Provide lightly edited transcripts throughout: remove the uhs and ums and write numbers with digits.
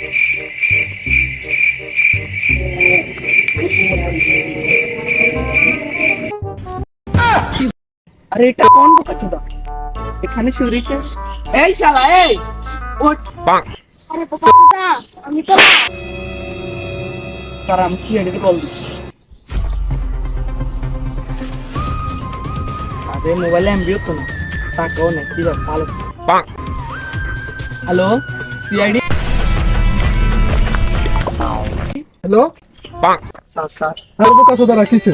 আরে এটা কোন বোকাচোদা এখানে শুয়েছে? এই শালা এই ওঠ। আরে বোকাচোদা আমি তো আমি সিআইডিকে কল দিই। আরে মোবাইলে এমবিও তো না, টাকাও নেই, কি ব্যাপার ভালো। Hello CID. Hello sir sir আর বোকাচোদা রাখিছে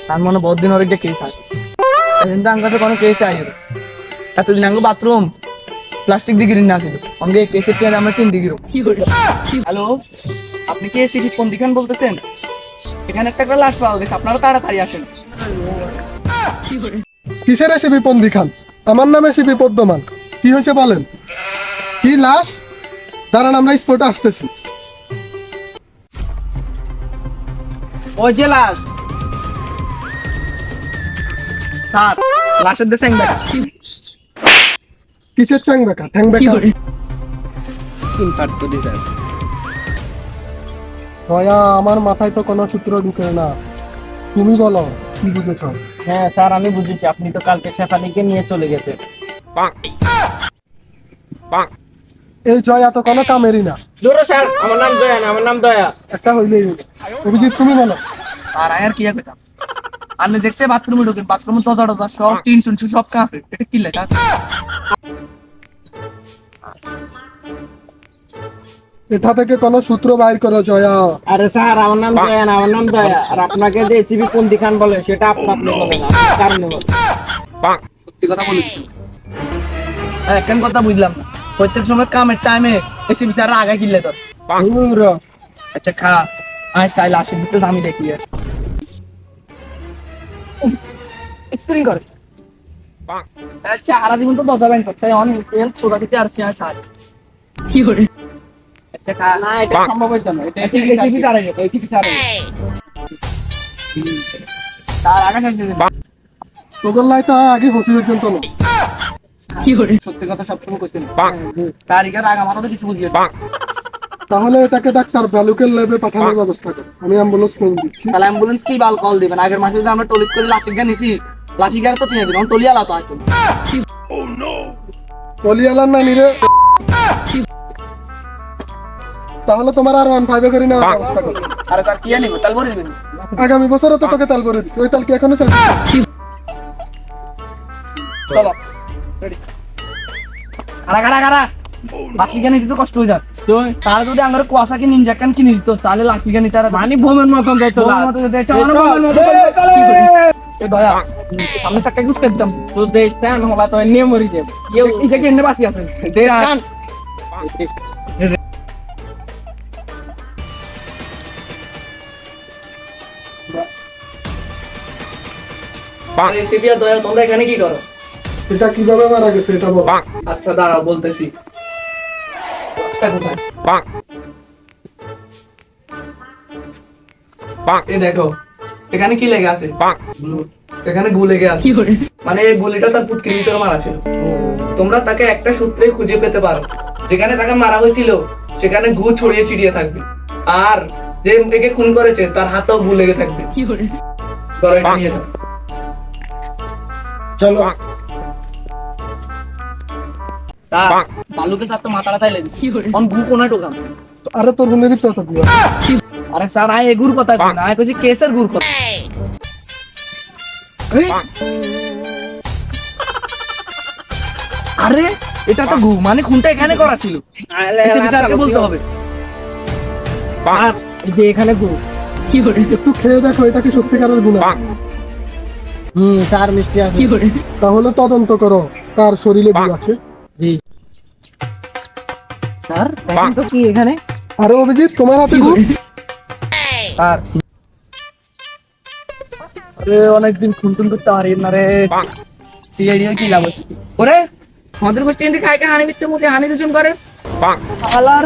তার মনে বহুত দিন একটা কেস আছে, কিন্তু আমার কাছে কোনো কেস আই এতদিন আগে বাথরুম প্লাস্টিক ডিগ্রি না ছিল আমাকে এই কেসের চেয়ে আমরা 3 ডিগ্রি। হ্যালো আপনি কি এসিপি পন্দি খান বলতেছেন? এখানে একটা করে লাশ পাওয়া গেছে, আপনারা তাড়াতাড়ি আসেন। কিসের এসিপি পন্দি খান? আমার নাম এসিপি পদ্মমান। কি হয়েছে বলেন? কি লাশ? দাঁড়ান, আমরা স্পটে আসতেছি। ওই যে লাশ স্যার, লাশের দেশে কিসের চ্যাং বেকা ঠ্যাং বেকা? দয়া, আমার মাথায় তো কোনো সূত্র ঢুকে না। তুমি বলো কি বুঝেছ? হ্যাঁ স্যার আমি বুঝেছি, আপনি তো কালকে শেফালিকে নিয়ে চলে গেছে। এই জয়া তো কোনো কামেরই না। দূর স্যার, আমার নাম জয়া না, আমার নাম দয়া। একটা হইলেই হইলো। অভিজিৎ তুমি বলো। আর আর কি কথা আপনি দেখতে বাথরুমে ঢোকেন, বাথরুমে দরজা টরজা সব টিন টুন সব কাফে, এটা কি লেখা? এটা থেকে কোনো সূত্র বাইর করো জয়া। আরে স্যার আমার নাম জয়া না, আমার নাম দয়া। আর আপনাকে যে এসিপি পন্দি খান বলে সেটা আপনি বলেন না, কারণে বলেন। সত্যি কথা বলেছি। কেন কথা বুঝলাম না, প্রত্যেক সময় কামের টাইমে এসিপি স্যার আগে কিনলে তোর। আচ্ছা খা, আয় সাইল আসে দিতে দামি দেখি স্প্রিং করে। আচ্ছা আর জীবন তো দরজা ব্যাংক করছে অনেক সোজা দিতে আর চেয়ে সার কি করে। আচ্ছা খা, না এটা সম্ভব হইতো না, এটা এসিপি স্যার আগে, এসিপি স্যার তার আগে শেষ হয়ে যাবে। তোদের লাই তো আগে হসি পর্যন্ত না। কি করে সত্যি কথা সবসময় করতে না, তারিখের আগে মাথা তো কিছু বুঝিয়ে। তাহলে এটাকে ডাক্তার বালুকের ল্যাবে পাঠানোর ব্যবস্থা কর, আমি অ্যাম্বুলেন্স ফোন দিচ্ছি। তাহলে অ্যাম্বুলেন্স কি বাল কল দিবেন? আগের মাসে যদি আমরা টলিট করে লাশিকা নিছি, লাশিকার তো তিনে দিন টলিয়ালা তো আসবে। টলিয়ালার না নিরে, তাহলে তোমার আর 1.5 করে নেওয়ার ব্যবস্থা কর। আরে স্যার কি আনিব তাল ভরে দিবেন? আগামী বছর তো তোকে তাল করে দিচ্ছি, ওই তাল কি এখনো চাই? চলো রেডি। কারা কারা কারা লাশিকা নিতে তো কষ্ট হয়ে যায়, তার যদি আমার কুয়াশাকে নিনজাকান কিনে দিত তাহলে লাশিকা নিতে আর মানে বোমের মতন যাইতো, দয়া সামনে চাকা ইউজ করতাম তো দেশটা নহবা তো এনে মরি যাবে। এটা কি এনে বাসি আছে রেসিপি আর দয়া তোমরা এখানে কি করো? এটা কিভাবে মারা গেছে এটা বল। আচ্ছা দাঁড়াও বলতেছি। এই দেখো এখানে কি লেগে আছে? এখানে গু লেগে আছে, মানে এই গুলিটা তার পুটকির ভিতরে মারা ছিল। তোমরা তাকে একটা সূত্রে খুঁজে পেতে পারো, যেখানে তাকে মারা হয়েছিল সেখানে গু ছড়িয়ে ছিটিয়ে থাকবে, আর যে একে খুন করেছে তার হাতেও গু লেগে থাকবে। ধরো এটা নিয়ে যাও। চলো। স্যার বালুকে স্যার তো মাথাটা তাই লেগেছে, অন গু কোনা ঢোকাম। আরে তোর গুনের ভিতরে তো কি? আরে স্যার আয় এগুর কথা না, আয় কইছি কেসের গুর কথা। আরে এটা তো গু, মানে খুনটা এখানে করা ছিল, এসিপি স্যারকে বলতে হবে। স্যার এই যে এখানে গু। কি করে? একটু খেয়ে দেখো এটা কি সত্যিকারের গুনাহ। স্যার মিষ্টি আছে। কি করে? তাহলে তদন্ত করো তার শরীরে কি আছে। জি স্যার দেখেন তো কি এখানে। আরে অভিজিৎ তোমার হাতে গু। স্যার আরে অনেকদিন খুন টুন করতে পারি না রে, সিআইডি কি লাভ আছে? ওরে আমাদের গোষ্ঠী এদিকে খায় হানি মিথ্যে মুখে হানি দুজন করে আলার।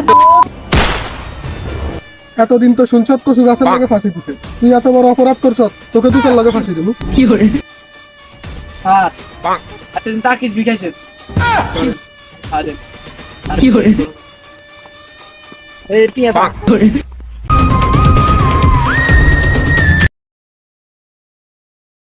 এতদিন তো শুনছত কচু গাছের লগে ফাঁসি দিতে, তুই এত বড় অপরাধ করছ, তোকে দুটার লগে ফাঁসি দেবো। কি করে? স্যার এতদিন তাকিস বিকাইছে কি করে? এই টিয়া